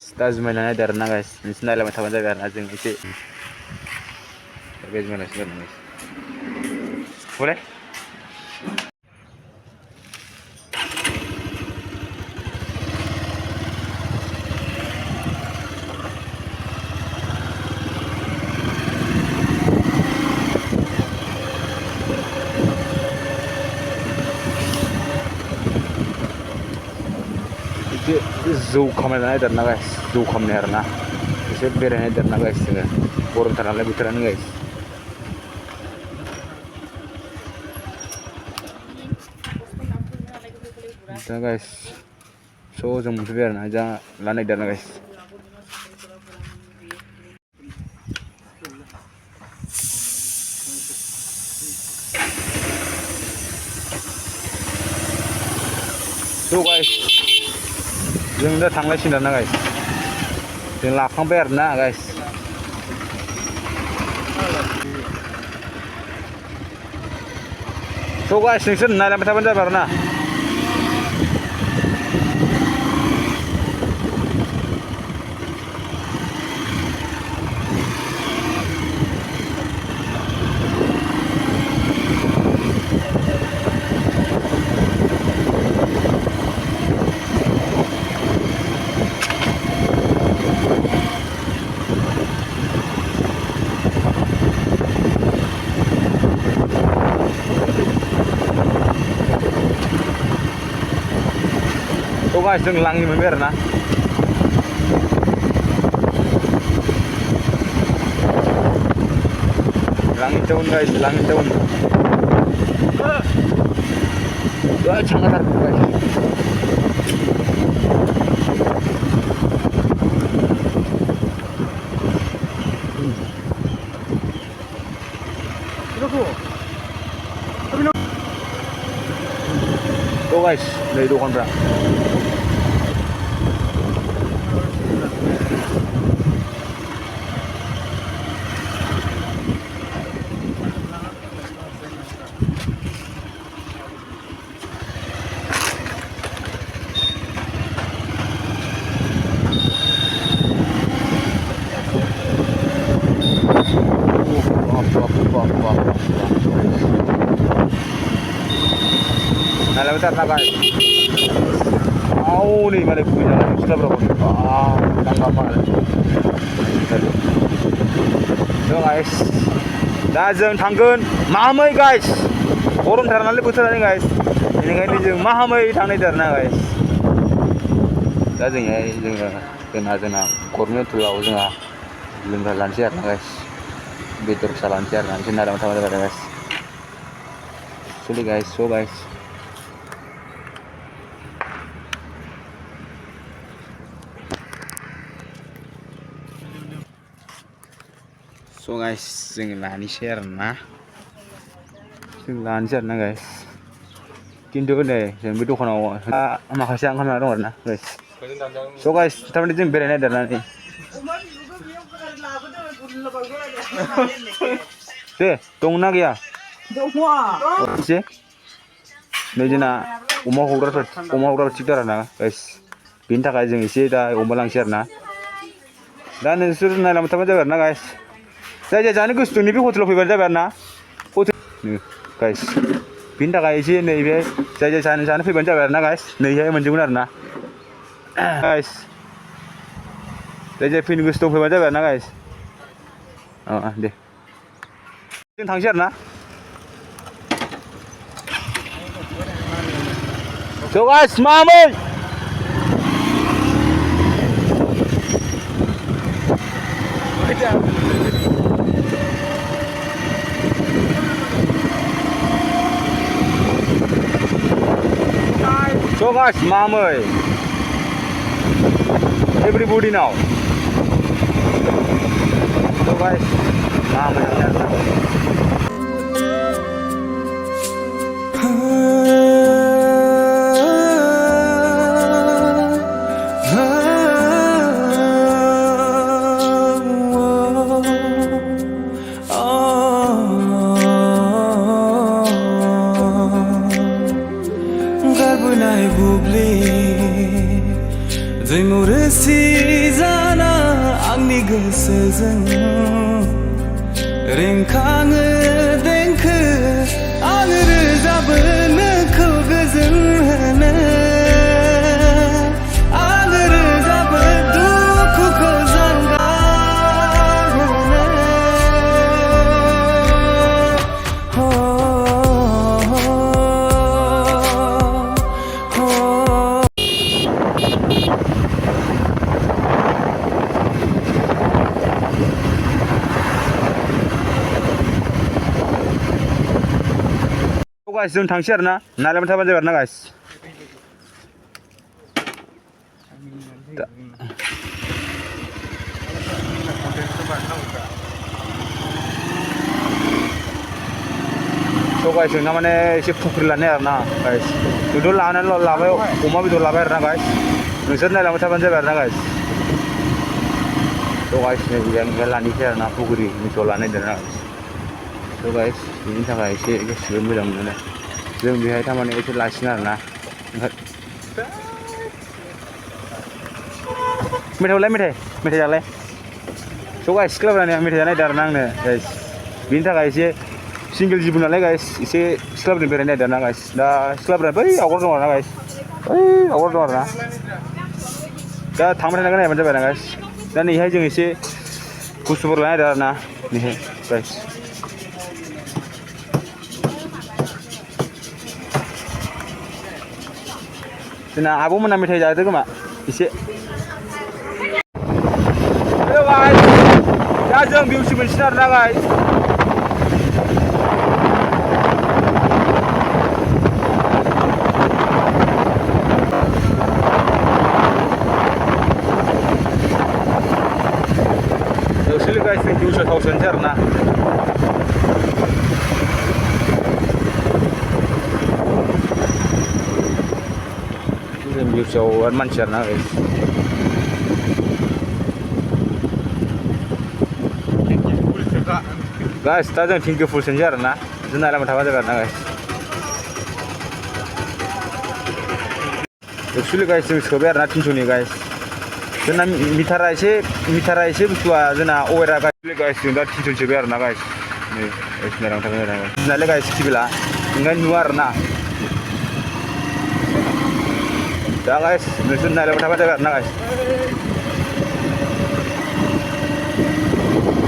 दा जुमायना नायदो आरोना गाइस नोंसोर नायलांबाय थाबानो जाबाय आरोना जों एसे बे जुमायनासो गारना गाइस बोले जौ खामायना नायदो आरोना गाइस जौ खामनाय आरोना एसे बेरायनाय आरोना गाइस जोङो गरमथार नालाय बोथोरानो गाइस दा गाइस स' जों मोनफैबाय आरोना जा लानायदो आरोना गाइस स' गाइस जों दा थांलायसिगोन आरोना गाइस जों लाखांबाय आरोना गाइस स' गाइस नोंसोर नायलांबाय थाबानो जाबाय आरोना स' गाइस जों लाङि मोनबाय आरोना लाङि टाउन गाइस लाङि town sangat guys tuh guys dari dukun bra nah bentar nah guys nih balik punya sudah berapa nih tanggapan so guys दा जों थांगोन माहामै guys गरमथार नालाय बोथोरानो guys बेनिखायनो जों माहामै थांनायदो आरोना guys दा जोंना गरमेन्टआव जोंहा लोंग्रा लानोसै आरोना guys बेदर फिसा लानोसै आरोना जों नायलांबाय थाबानो जाबाय guys sorry guys so guys so guys जों लानोसै आरोना guys खिन्थु नै जों बे दखानाव माखासे ओंखारना दं आरोना guys so guys थारमाने जों बेरायनाय आरोना नै दे दंना गैया दङ एसे नै जोंना अमा हग्राफोर थिगथार आरोना guys बेनि थाखाय जों एसे दा अमा लांसै आरोना दा नोंसोर नायलांबाय थाबानो जाबाय आरोना guys जाय जानो गोसो दं नैबे हटेलाव फैबानो जाबाय आरोना हटेल गाइस बेनि थाखाय एसे नैबे जाय जानो फैबानो जाबाय आरोना गाइस नैहाय मोनजोबगोन आरोना गाइस जाय फैनो गोसो दं फैबानो जाबाय आरोना गाइस दे जों थांसै आरोना स' guys मामै So guys, mamay, everybody now. So guys, mamay. Bubbly, they more see गोसोजों रिंखाङो देंखो आं रोजाबो नोंखौ गोजोन होनो आं रोजाबो दुखुखौ जानगार होनो guys जों थांसै आरोना नायलांबाय थाबानो जाबाय आरोना guys guys जोंना माने एसे फुख्रि लानाय आरोना guys जोंथ' लाबाय अमा बेदर लाबाय आरोना guys नोंसोर नायलांबाय थाबानो जाबाय आरोना guys guys नै जों लानोसै आरोना फुख्रि बेदर लानाय आरोना guys बेनि थाखाय एसे गोसोबो मोजां मोनो जों बेहाय थारमाने एसे लासिनो आरोना मेथाइ जालाय guys सिख्लाफोरानो मेथाइ जानाय आरोना आंनो guys बेनि थाखाय एसे सिंगेल जिबो नालाय guys एसे सिख्लाफोरजों बेरायनो आरोना guys दा सिख्लाफोरा बै आवगायाव दं आरोना guys बै आवगायाव दं आरोना दा थांबाय थानायखौ नायबानो जाबाय आरोना guys दा नैहाय जों एसे बुस्थुफोर लानाय आरोना नैहाय guys जोंना आब'मोना मेथाइ जादों खोमा एसे दा जों भिउसि मोनसिगोन आरोना guys guys जों भिउसआव थाव सोनोसै आरोना जों भिउसआव आरो मानसि आरोना guys दा जों थिंकि फुल सोनोसै आरोना जों नायलांबाय थाबा जाबाय आरोना guys एक्सुवेलि guys जों सोबाय आरोना 300नि guys जोंना मिटारा एसे बुस्थुआ जोंना अवेरा guys जों दा 300 सोबाय आरोना guys नै नायलांबाय थाबाय आरोना नालाय guys टिभिला ओंखायनो नुवा आरोना दा guys नोंसोर नायलांबाय थाबाय जाबाय आरोना guys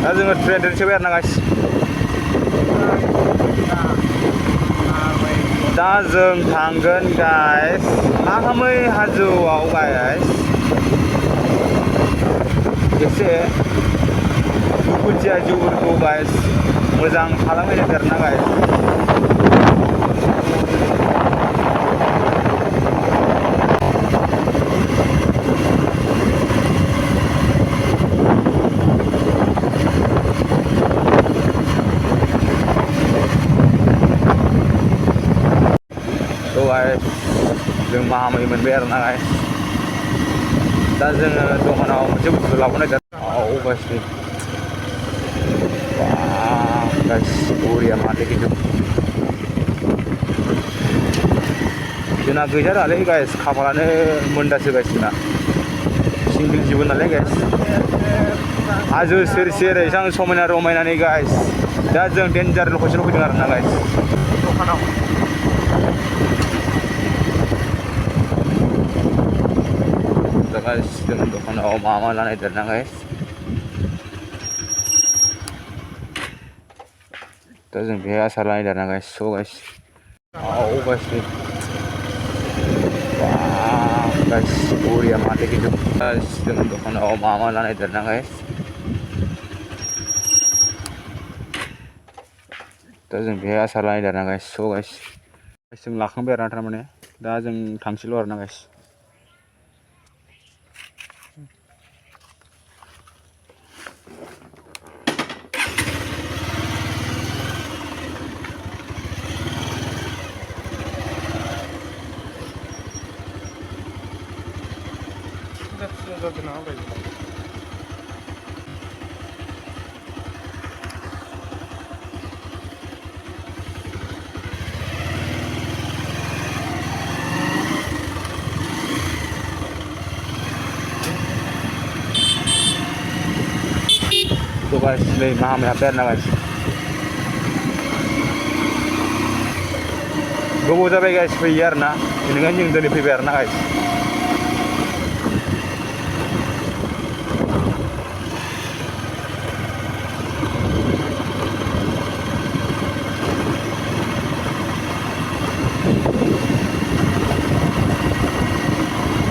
दा जोङो 300 सोबाय आरोना guys दा जों थांगोन guys हामै हाजोआव guys एसे दुखुथिया जिउफोरखौ guys मोजां खालामहैनो आरोना guys guys जों माहामै मोनबाय आरोना guys दा जोङो दखानाव मोनसे बुस्थु लाबोनाय guys guys बरिया माथो खिन्थु जोंना गैथारालै guys खाफालानो मोनदासो guys जोंना सिंगेल जिबो नालाय guys हाजो सेर सेर एसां समायना रमायनानै guys दा जों डेन्जार लकेसनाव फैदों आरोना guys दखानाव guys जों दखानाव मा लानाय आरोना guys दा जों बेहाय आसार लानाय आरोना guys guys guys बरिया माथो खिन्थु guys जों दखानाव मा लानाय आरोना guys दा जों बेहाय आसार लानाय आरोना guys guys जों लाखांबाय आरोना थारमाने दा जों थांसैल' आरोना guys guys, नै माहामै हाब्बाय आरोना guys. गोबाव जाबाय guys फैयो आरोना, बेनिखायनो जों दिनै फैबाय आरोना guys.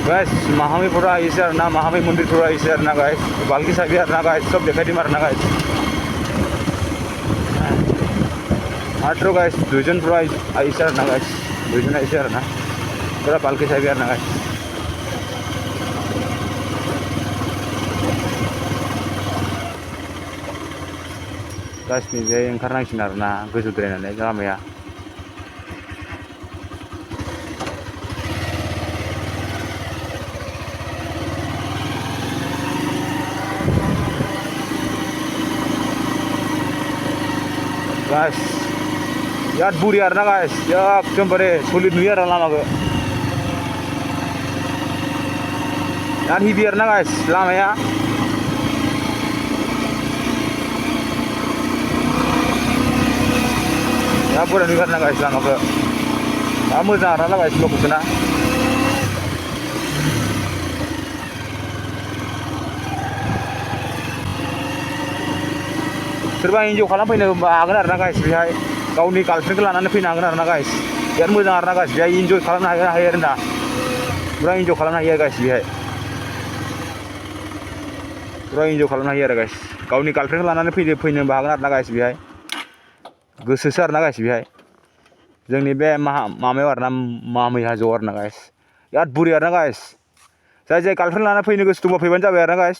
Guys, Mahamay pura isi arna, Mahamay Mandir pura isi arna guys. Balki sabi arna guys, सब दिखाई दी मारना guys. आठरो guys, दुजन pura isi arna guys, दुजन isi arna. Pura balki sabi arna guys. Guys ni dia yang karena isi arna, gue sudah nanya jangan ya. Guys, यार बुरी यार ना guys, यार एकदम बड़े solid नुई यार लामा को, यार ही भी यार ना guys, लामा या, यार बुरा नुई यार ना guys लामा को, यार मजा आ रहा ना guys लोग उसना, सोरबा enjoy खालाम फैनो हागोन आरोना guys बेहाय गावनि गार्लफ्रेन्डखौ लानानै फैनो हागोन आरोना guys बिराद मोजां आरोना guys बेहाय enjoy खालामनो हायो आरोना पुरा enjoy खालामनो हायो guys बेहाय पुरा enjoy खालामनो हायो आरो guys गावनि गार्लफ्रेन्डखौ लानानै फैनो हागोन आरोना guys बेहाय गोसोसो आरोना guys बेहाय जोंनि बे मामायाव आरोना मामै हाजोआव आरोना guys बिराद बुरि आरोना guys जाय गार्लफ्रेन्ड लानानै फैनो गोसो दंबा फैबानो जाबाय आरोना guys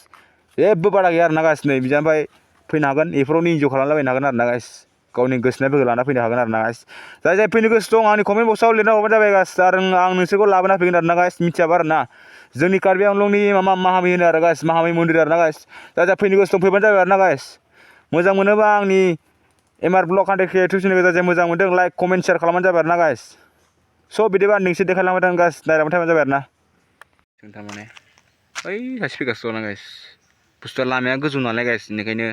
जेबो बादा गैया आरोना guys नै बिजानिफ्राय फैनो हागोन बेफोरावनो enjoy खालामलाबायनो हागोन आरोना guys गावनि गोसोनायफोरखौ लाना फैनो हागोन आरोना guys जाय फैनो गोसो दं आंनि कमेन्ट बक्सआव लिरना हरबानो जाबाय guys आरो आं नोंसोरखौ लाबोना फैगोन आरोना guys मिथियाबा आरोना जोंनि कार्बि आंलंनि माहामै होनो आरो guys माहामै मन्दिर आरोना guys जाय फैनो गोसो दं फैबानो जाबाय आरोना guys मोजां मोनोबा आंनि MR ब्लग कन्टेन्ट क्रिएटिव चेनेलखौ जाय मोजां मोनदों लाइक कमेन्ट शेयार खालामबानो जाबाय आरोना guys स' बिदिबा नोंसोर देखायलांबाय थागोन guys नायलांबाय थाबानो जाबाय आरोना जों थारमाने ओइ सासे फैगासिनो दं guys बुस्थुआ लामाया गोजौ नालाय guys बेनिखायनो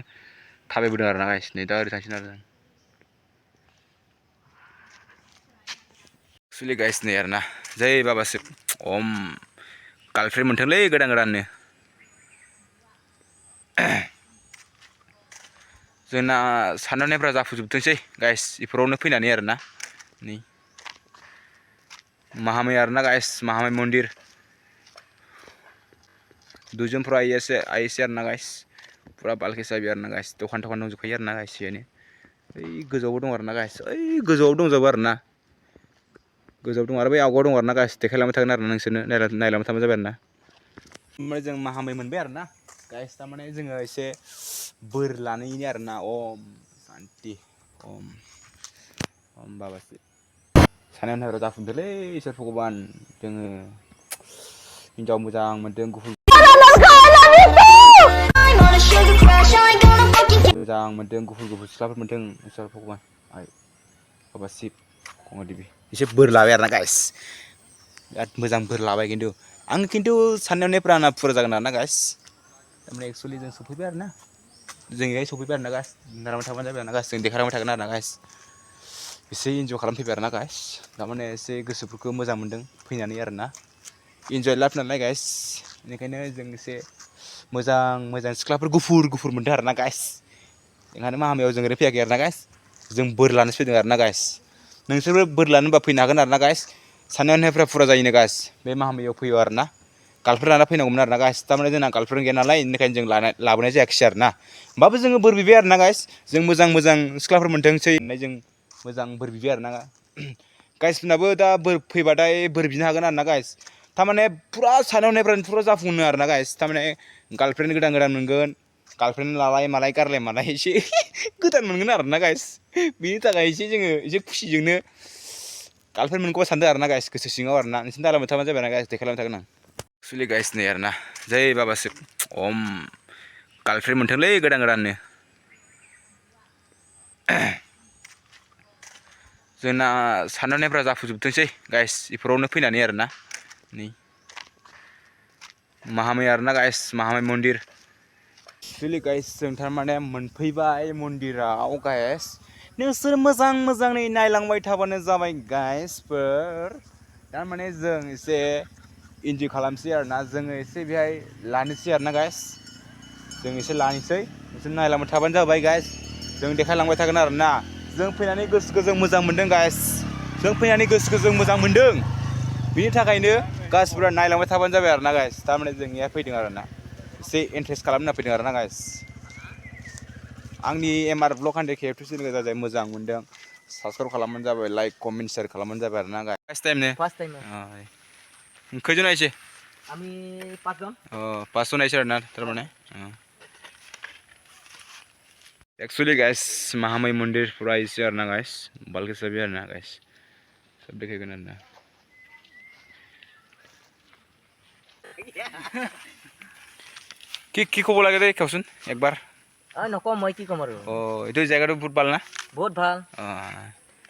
थाबायबोदों आरोना guys नै दा ओरै थांसिगोन आरो एक्चुअली guys नै आरोना जै बाबासो ओम गार्लफ्रेन्ड मोनथोंलै गोदान गोदाननो जोंना साननायफ्रा जाफुंजोबथोंसै guys बेफोरावनो फैनानै आरोना नै माहामै आरोना guys माहामै मन्दिर दुजनफ्रा आइएसए आरोना guys पुरा बालके साबि आरोना guys दखान दंजोबखायो आरोना guys बेहायनो ओइ गोजौआवबो दं आरोना guys ओइ गोजौआव दंजोबो आरोना गोजौआव दं आरो बै आवगायाव दं आरोना guys देखायलांबाय थागोन आरोना नोंसोरनो नायलांबाय थाबानो जाबाय आरोना ओमफ्राय जों माहामै मोनबाय आरोना guys थारमाने जोङो एसे बोर लानायनि आरोना ओम शान्ति ओम बाबासो साननाय हनायफोरा जाफुंथोंलै इसोर भगबान जोङो हिनजाव मोजां मोनदों गुफुर मोजां मोनदों गुफुर सिख्लाफोर मोनदों इसोर भगबान आइ बाबा शिब गंगा देबि एसे बोर लाबाय आरोना guys बिराद मोजां बोर लाबाय आं खिन्थु साननाय हनायफ्रा आंना फुरा जागोन आरोना guys थारमाने एक्चुअली जों सफैबाय आरोना जों बेहाय सफैबाय आरोना guys नायलांबाय थाबानो जाबाय आरोना guys जों देखायलांबाय थागोन आरोना guys एसे इन्जय खालामफैबाय आरोना guys थारमाने एसे गोसोफोरखौ मोजां मोनदों फैनानै आरोना इन्जय लाइफ नालाय guys बेनिखायनो जों एसे मोजां सिख्लाफोर गुफुर मोनदों आरोना guys ओंखायनो माहामायाव जों ओरै फैयाखै आरोना guys जों बोर लानोसो फैदों आरोना guys नोंसोरबो बोर लानोबा फैनो हागोन आरोना guys साननाय हनायफ्रा फुरा जायोनो guys बे माहामायाव फैयो आरोना गार्लफ्रेन्ड लाना फैनांगौमोन आरोना guys थारमाने जोंना गार्लफ्रेन्ड गैया नालाय बेनिखायनो जों लाबोनाय जायाखिसै आरोना होमबाबो जोङो बोर बिबाय आरोना guys जों मोजां सिख्लाफोर मोनथोंसै होननानै जों मोजां बोर बिबाय आरोना गाइसफोरनाबो दा बोर फैबाथाय बोर बिनो हागोन आरोना guys थारमाने पुरा साननाय हनायफ्रानो पुरा जाफुङो आरोना guys थारमाने गार्लफ्रेन्ड गोदान मोनगोन गार्लफ्रेन्ड लालाय मालाय गारलाय मालाय एसे गोदान मोनगोन आरोना guys बिनि थाखाय एसे जोङो एसे खुसिजोंनो गार्लफ्रेन्ड मोनगौबा सानदों आरोना guys गोसो सिङाव आरोना नोंसोर दालांबाय थाबानो जाबाय ना guys देखायलांबाय थागोन आं एक्चुअली guys नै आरोना जै बाबासो ओम गार्लफ्रेन्ड मोनथोंलै गोदाननो जोंना साननाय हनायफ्रा जाफुंजोबथोंसै guys बेफोरावनो फैनानै आरोना नै माहामै आरोना guys माहामै मन्दिर एक्चुअली गाइस जों थारमाने मोनफैबाय मन्दिराव गाइस नोंसोर मोजाङै नायलांबाय थाबानो जाबाय गाइसफोर थारमाने जों एसे इन्जय खालामसै आरोना जोङो एसे बेहाय लानोसै आरोना गाइस जों एसे लानोसै नोंसोर नायलांबाय थाबानो जाबाय गाइस जों देखायलांबाय थागोन आरोना जों फैनानै गोसोखौ जों मोजां मोनदों गाइस जों फैनानै गोसोखौ जों मोजां मोनदों बिनि थाखायनो गाइसफोरा नायलांबाय थाबानो जाबाय आरोना गाइस थारमाने जों इयाव फैदों आरोना एसे इन्ट्रेस्ट खालामना फैदों आरोना गाइस आंनि एमआर ब्लग 100K चेनेलखौ जाजाय मोजां मोनदों साबस्क्राइब खालामबानो जाबाय लाइक कमेन्ट शेयार खालामबानो जाबाय आरोना गाइस फार्स्ट टाइम खैजन आइसे আমি 5 জন 5 জন आइसे आरोना थारमाने एक्चुअली गाइस महामाई मंदिर पूरा इसे आरोना गाइस बालके सभी आरोना गाइस सब देखेगा ना কি খবৰ লাগে দে কওঁচোন একবাৰ নকওঁ মই কি ক'ম আৰু এইটো জেগাটো বহুত ভাল না বহুত ভাল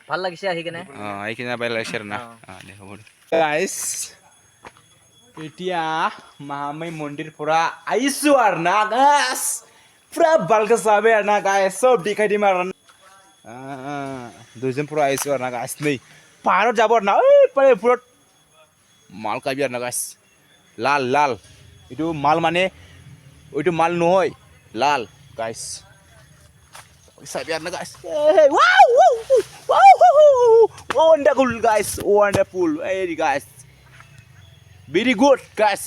ভাল লাগিছে আহি কেনে আহি কিনে ভাল লাগিছে আৰু না দে হ'ব গাইস এতিয়া महामाई মন্দিৰ পৰা আহিছো আৰু না গাইস পুৰা ভালকে চাবে আৰু না গাইস সব দেখাই দিম আৰু দুজন পুৰা আহিছো আৰু না গাইস नै পাহাৰত যাব আৰু না পাৰে পুৰত মাল কাবি আৰু না গাইস লাল লাল এইটো মাল মানে ওইটো মাল নহয় লাল গাইস চাবি আৰু না guys wonderful guys wonderful very guys very good guys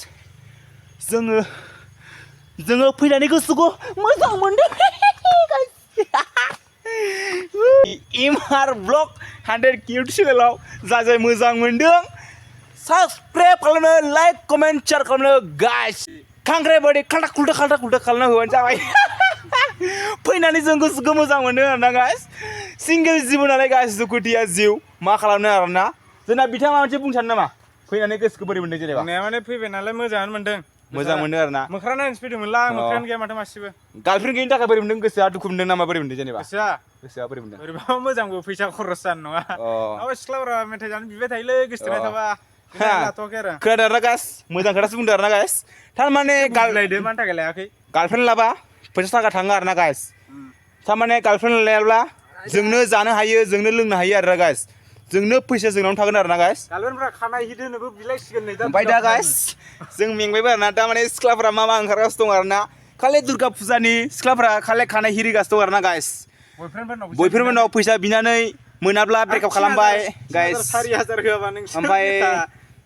जोङो फैनानै गोसोखौ मोजां मोनदों गाइस एमआर ब्लग 100K चेनेलाव जाय मोजां मोनदों साबस्क्राइब खालामनो लाइक कमेन्ट शेयार खालामनो गाइस खांग्राय बायदि खाल्टा खुल्टा खालामना होबानो जाबाय फैनानै जों गोसोखौ मोजां मोनदों आरोना गाइस सिंगेल जिउ नालाय गाइस दुखुथिया जिउ मा खालामनो आरोना जोंना बिथाङा मोनसे बुंनो सानो नामा फैनानै गोसोखौ बोरै मोनदों जेनेबा माने फैबाय नालाय मोजाङानो मोनदों आरोना मोख्रा नायनोसो फैदोंमोनला मोख्रायानो गैया माथो मासेबो गार्लफ्रेन्ड गैयिनि थाखाय बोरै मोनदों गोसोआ दुखु मोनदों नामा बोरै मोनदों जेनेबा गोसोआ बोरै मोनदों ओरैबाबो मोजांबो फैसा खरस जानो नङा सिख्लाफोरा मेथाइ जानो बिबाय थायोलै गोसोथोनाय थाबा लाथ'वाखै आरो खोनादों आरोना गाइस मोजां खोथासो बुंदों आरोना गाइस थारमाने लायदो मानि थाखाय लायाखै गार्लफ्रेन्ड लाबा फैसा थाखा थाङो आरोना गाइस थारमाने गार्लफ्रेन्ड लायाब्ला जोंनो जानो हायो जोंनो लोंनो हायो आरोना गाइस जोंनो फैसा जोंनावनो थागोन आरोना गाइस गार्लफ्रेन्डफ्रा खानाय हिट होनोबो बिलाइसिगोन नै ओमफ्राय दा गाइस जों मेंबायबो आरोना थारमाने सिख्लाफोरा मा ओंखारगासिनो दं आरोना खालि दुर्गा फुजानि सिख्लाफोरा खालि खानाय हिरिगासिनो दं आरोना गाइस बयफोरनाव फैसा बिनानै मोनाब्ला ब्रेकआप खालामबाय गाइस 4000 होआबा नोंसोर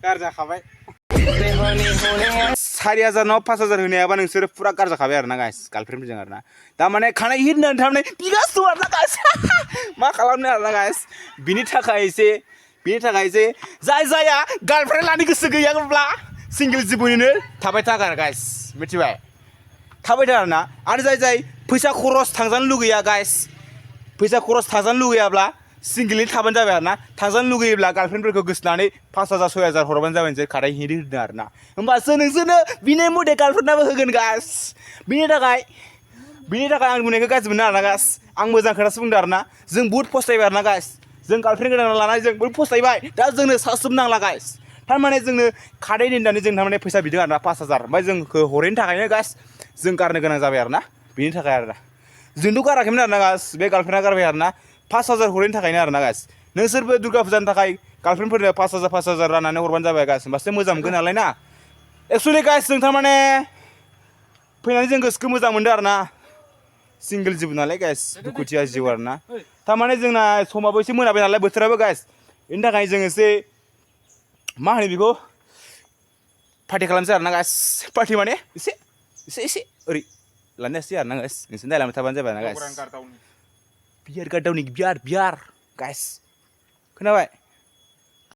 गारजाखाबाय 4000 नाव 5000 होनायाबा नोंसोर पुरा गारजाखाबाय आरोना गाइस गार्लफ्रेन्डजों आरोना थारमाने खानाय हिट होननानै थारमाने बिगासिनो आरोना गाइस मा खालामनो आरोना गाइस बिनि थाखाय एसे जाया गार्लफ्रेन्ड लानो गोसो गैयाब्ला सिंगेल जिबनैनो थाबाय थाग आरो गाइस मिथिबाय थाबाय थाग आरोना आरो जाय फैसा खरस थांजानो लुगैया गाइस फैसा खरस थांजानो लुगैयाब्ला सिंगेलनि थाबानो जाबाय आरोना थांजानो लुगैयोब्ला गार्लफ्रेन्डफोरखौ गोसोनानै 5000 6000 हरबानो जाबाय नोंसोर खानाय हिट होदों आरोना होमबासो नोंसोरनो बिनि मथे गार्लफ्रेन्डआबो होगोन गाइस बिनि थाखाय आं बुंनायखौ गाज्रि मोनो आरोना गाइस आं मोजां खोथासो बुंदों आरोना जों बुहुत फस्थायबाय आरोना गाइस जों गार्लफ्रेन्ड गोनां लानानै जों बुहुत फस्थायबाय दा जोंनो सासुब नांला गाइस थारमाने जोंनो खादै दोननानै जों थारमाने फैसा बिदों आरोना 5000 ओमफ्राय जोंखौ हरैनि थाखायनो गाइस जों गारनो गोनां जाबाय आरोना बिनि थाखाय आरोना जोंथ' गाराखैमोन आरोना गाइस बे गार्लफ्रेन्डआ गारबाय आरोना 5000 हरैनि थाखायनो आरोना गाइस नोंसोरबो दुर्गा फुजानि थाखाय गार्लफ्रेन्डफोरनो 5000 राननानै हरबानो जाबाय गाइस होमबासो मोजां मोनगोन नालाय ना एक्चुअलि गाइस जों थारमाने फैनानै जों गोसोखौ मोजां मोनदों आरोना सिंगेल जिउ नालाय गाइस दुखुथिया जिउ आरोना थारमाने जोंना समाबो एसे मोनाबाय नालाय बोथोराबो गाइस बेनि थाखाय जों एसे मा होनो बेखौ पार्टि खालामसै आरोना गाइस पार्टि माने एसे ओरै लानोसै आरोना गाइस नोंसोर नायलांबाय थाबानो जाबाय ना गाइस बियार गार्दावनि बियार गाइस खोनाबाय